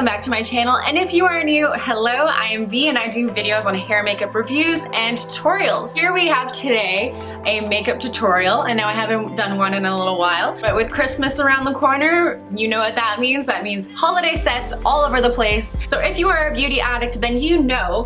back to my channel, and if you are new, hello, I am V and I do videos on hair makeup reviews and tutorials. Here we have today a makeup tutorial, and now I haven't done one in a little while, but with Christmas around the corner, you know what that means. That means holiday sets all over the place. So if you are a beauty addict, then you know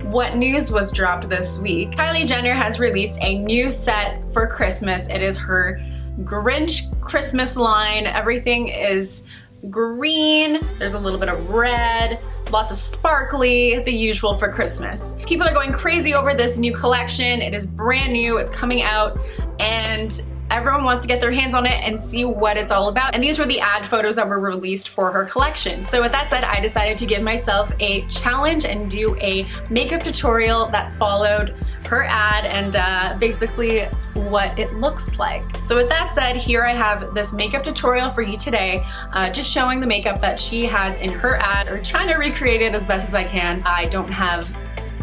what news was dropped this week. Kylie Jenner has released a new set for Christmas. It is her Grinch Christmas line. Everything is green, there's a little bit of red, lots of sparkly, the usual for Christmas. People are going crazy over this new collection. It is brand new, it's coming out, and everyone wants to get their hands on it and see what it's all about. And these were the ad photos that were released for her collection. So with that said, I decided to give myself a challenge and do a makeup tutorial that followed her ad and basically what it looks like. So with that said, here I have this makeup tutorial for you today, just showing the makeup that she has in her ad, or trying to recreate it as best as I can. I don't have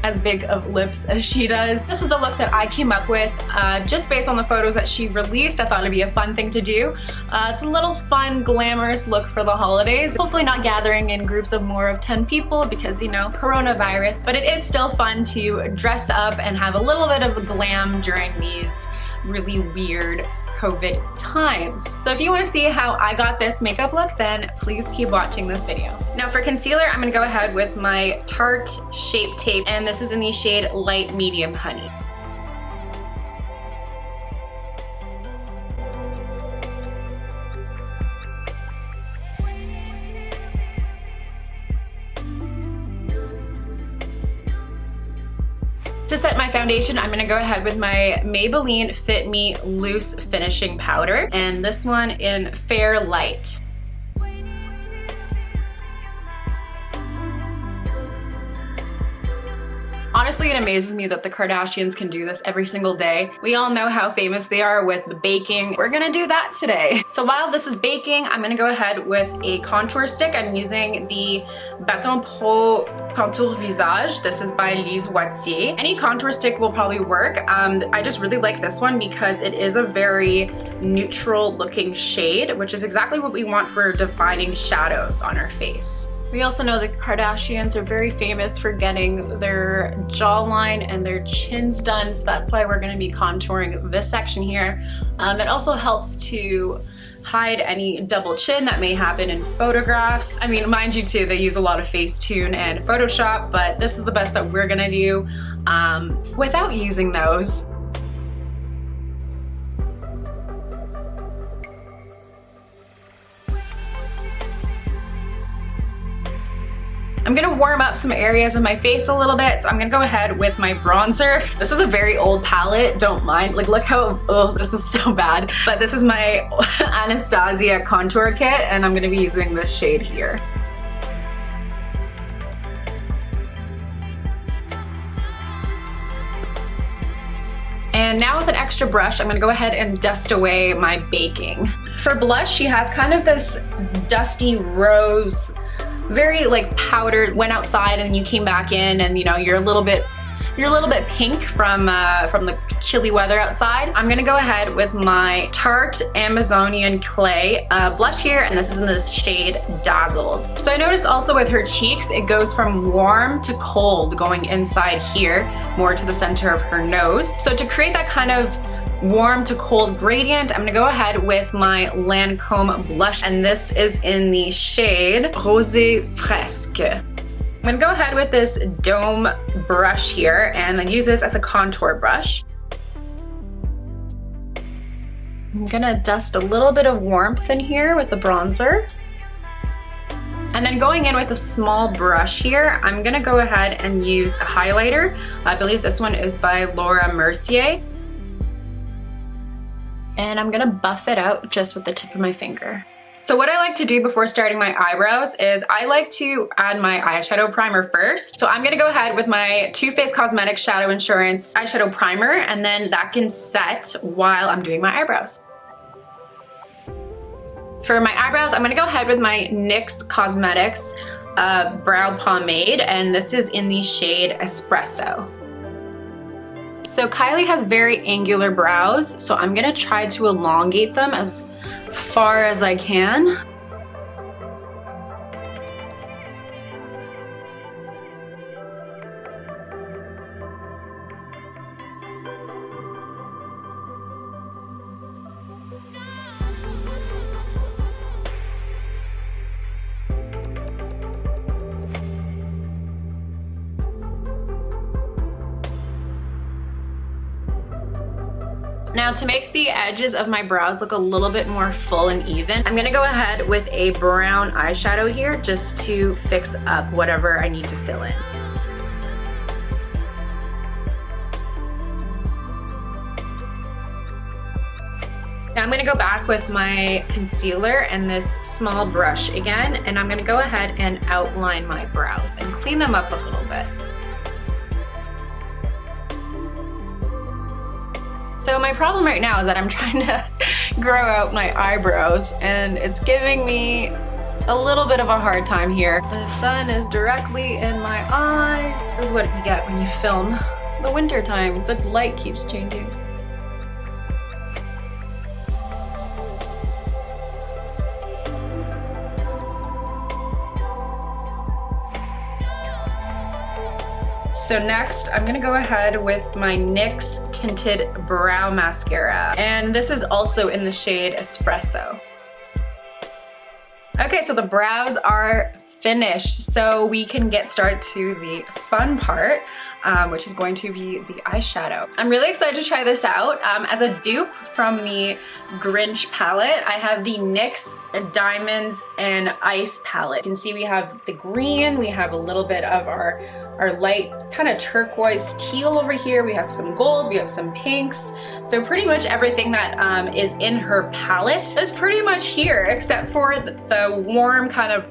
as big of lips as she does. This is the look that I came up with just based on the photos that she released. I thought it'd be a fun thing to do. It's a little fun, glamorous look for the holidays. Hopefully not gathering in groups of more of 10 people because, you know, coronavirus, but it is still fun to dress up and have a little bit of glam during these really weird COVID times. So if you want to see how I got this makeup look, then please keep watching this video. Now for concealer, I'm gonna go ahead with my Tarte Shape Tape, and this is in the shade Light Medium Honey. To set my foundation, I'm gonna go ahead with my Maybelline Fit Me Loose Finishing Powder, and this one in Fair Light. Honestly, it amazes me that the Kardashians can do this every single day. We all know how famous they are with the baking. We're gonna do that today. So while this is baking, I'm gonna go ahead with a contour stick. I'm using the Baton Pro Contour Visage. This is by Lise Wattier. Any contour stick will probably work. I just really like this one because it is a very neutral looking shade, which is exactly what we want for defining shadows on our face. We also know the Kardashians are very famous for getting their jawline and their chins done, so that's why we're going to be contouring this section here. It also helps to hide any double chin that may happen in photographs. I mean, mind you too, they use a lot of Facetune and Photoshop, but this is the best that we're going to do without using those. I'm gonna warm up some areas of my face a little bit, so I'm gonna go ahead with my bronzer. This is a very old palette, don't mind. Like, look how, oh, this is so bad. But this is my Anastasia contour kit, and I'm gonna be using this shade here. And now with an extra brush, I'm gonna go ahead and dust away my baking. For blush, she has kind of this dusty rose, very like powdered, went outside and you came back in and you know, you're a little bit pink from the chilly weather outside. I'm gonna go ahead with my Tarte Amazonian Clay blush here, and this is in the shade Dazzled. So I noticed also with her cheeks, it goes from warm to cold going inside here, more to the center of her nose. So to create that kind of warm to cold gradient, I'm gonna go ahead with my Lancome blush, and this is in the shade Rosé Fresque. I'm gonna go ahead with this dome brush here and use this as a contour brush. I'm gonna dust a little bit of warmth in here with the bronzer. And then going in with a small brush here, I'm gonna go ahead and use a highlighter. I believe this one is by Laura Mercier. And I'm gonna buff it out just with the tip of my finger. So what I like to do before starting my eyebrows is I like to add my eyeshadow primer first. So I'm gonna go ahead with my Too Faced Cosmetics Shadow Insurance eyeshadow primer, and then that can set while I'm doing my eyebrows. For my eyebrows, I'm gonna go ahead with my NYX Cosmetics brow pomade, and this is in the shade Espresso. So Kylie has very angular brows, so I'm gonna try to elongate them as far as I can. Now to make the edges of my brows look a little bit more full and even, I'm gonna go ahead with a brown eyeshadow here just to fix up whatever I need to fill in. Now I'm gonna go back with my concealer and this small brush again, and I'm gonna go ahead and outline my brows and clean them up a little bit. So my problem right now is that I'm trying to grow out my eyebrows and it's giving me a little bit of a hard time here. The sun is directly in my eyes. This is what you get when you film the winter time. The light keeps changing. So next, I'm gonna go ahead with my NYX Tinted Brow Mascara. And this is also in the shade Espresso. Okay, so the brows are finished. So we can get started to the fun part, which is going to be the eyeshadow. I'm really excited to try this out. As a dupe from the Grinch palette, I have the NYX Diamonds and Ice palette. You can see we have the green, we have a little bit of our light kind of turquoise teal over here. We have some gold, we have some pinks. So pretty much everything that is in her palette is pretty much here, except for the warm kind of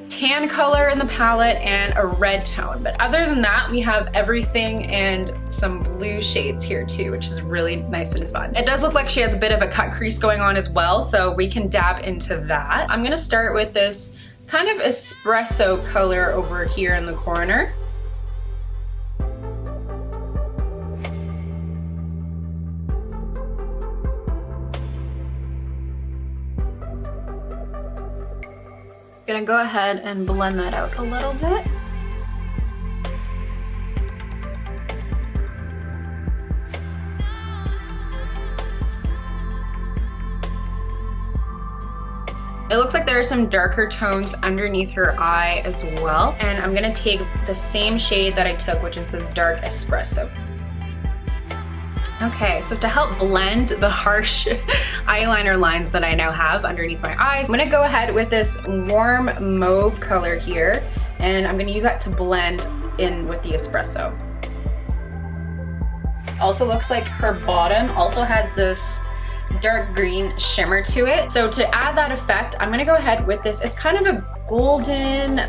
tan color in the palette and a red tone. But other than that, we have everything and some blue shades here too, which is really nice and fun. It does look like she has a bit of a cut crease going on as well, so we can dab into that. I'm gonna start with this kind of espresso color over here in the corner. Gonna go ahead and blend that out a little bit. It looks like there are some darker tones underneath her eye as well. And I'm gonna take the same shade that I took, which is this dark espresso. Okay, so to help blend the harsh eyeliner lines that I now have underneath my eyes, I'm gonna go ahead with this warm mauve color here, and I'm gonna use that to blend in with the espresso. Also looks like her bottom also has this dark green shimmer to it. So to add that effect, I'm gonna go ahead with this. It's kind of a golden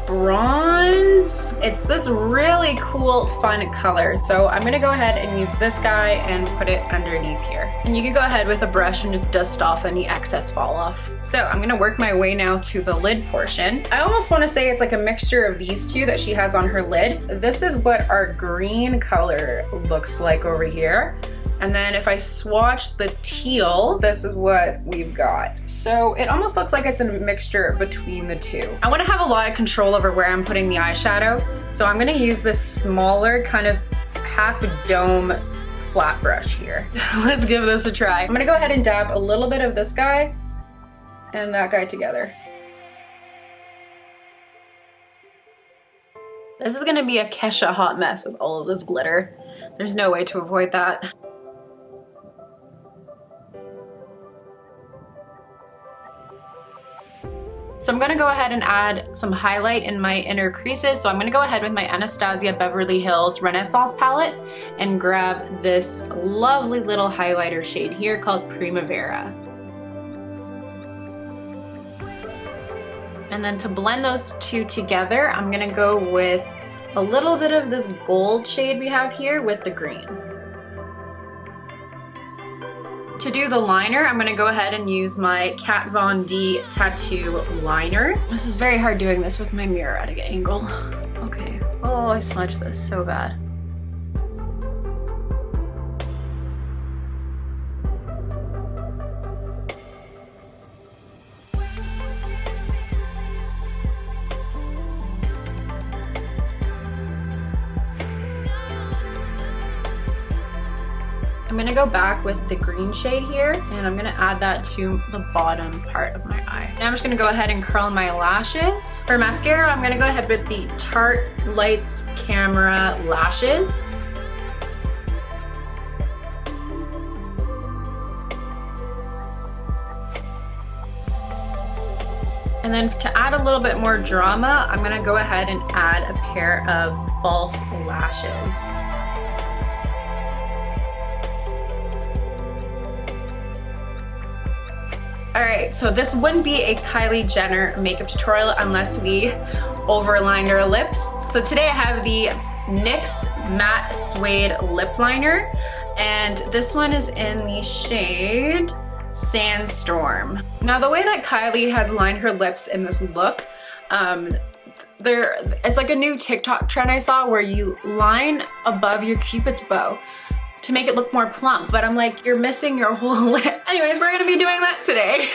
bronze. It's this really cool, fun color. So I'm gonna go ahead and use this guy and put it underneath here. And you can go ahead with a brush and just dust off any excess fall off. So I'm gonna work my way now to the lid portion. I almost wanna say it's like a mixture of these two that she has on her lid. This is what our green color looks like over here. And then if I swatch the teal, this is what we've got. So it almost looks like it's a mixture between the two. I wanna have a lot of control over where I'm putting the eyeshadow. So I'm gonna use this smaller kind of half dome flat brush here. Let's give this a try. I'm gonna go ahead and dab a little bit of this guy and that guy together. This is gonna be a Kesha hot mess with all of this glitter. There's no way to avoid that. So I'm gonna go ahead and add some highlight in my inner creases. So I'm gonna go ahead with my Anastasia Beverly Hills Renaissance palette and grab this lovely little highlighter shade here called Primavera. And then to blend those two together, I'm gonna go with a little bit of this gold shade we have here with the green. To do the liner, I'm gonna go ahead and use my Kat Von D tattoo liner. This is very hard doing this with my mirror at an angle. Okay, oh, I smudged this so bad. I'm gonna go back with the green shade here and I'm gonna add that to the bottom part of my eye. Now I'm just gonna go ahead and curl my lashes. For mascara, I'm gonna go ahead with the Tarte Lights Camera Lashes. And then to add a little bit more drama, I'm gonna go ahead and add a pair of false lashes. All right, so this wouldn't be a Kylie Jenner makeup tutorial unless we overlined our lips. So today I have the NYX Matte Suede Lip Liner, and this one is in the shade Sandstorm. Now the way that Kylie has lined her lips in this look, it's like a new TikTok trend I saw where you line above your Cupid's bow to make it look more plump, but I'm like, you're missing your whole lip. Anyways, we're gonna be doing that today.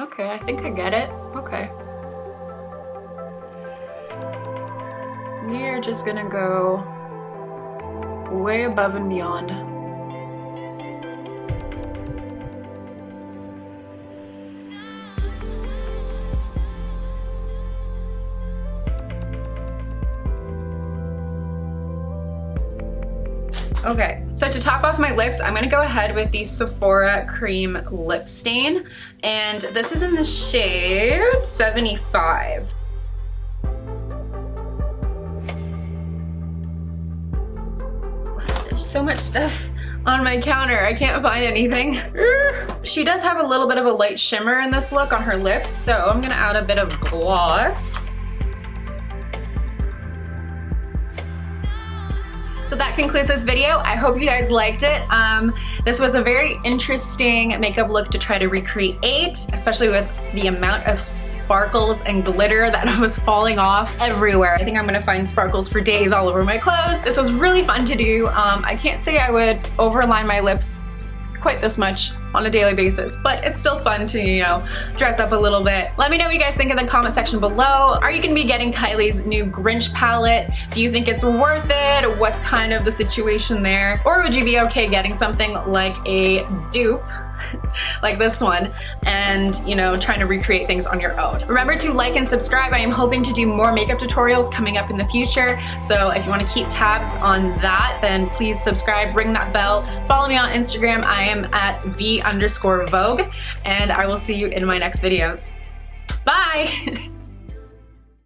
Okay, I think I get it. Okay. We're just gonna go way above and beyond. Okay, so to top off my lips, I'm gonna go ahead with the Sephora Cream Lip Stain, and this is in the shade 75. There's so much stuff on my counter, I can't find anything. She does have a little bit of a light shimmer in this look on her lips, so I'm gonna add a bit of gloss. So that concludes this video. I hope you guys liked it. This was a very interesting makeup look to try to recreate, especially with the amount of sparkles and glitter that was falling off everywhere. I think I'm gonna find sparkles for days all over my clothes. This was really fun to do. I can't say I would overline my lips quite this much on a daily basis, but it's still fun to, you know, dress up a little bit. Let me know what you guys think in the comment section below. Are you gonna be getting Kylie's new Grinch palette? Do you think it's worth it? What's kind of the situation there? Or would you be okay getting something like a dupe, like this one, and, you know, trying to recreate things on your own? Remember to like and subscribe. I am hoping to do more makeup tutorials coming up in the future, so if you want to keep tabs on that, then please subscribe, ring that bell, follow me on Instagram. I am at V_Vogue, and I will see you in my next videos. Bye!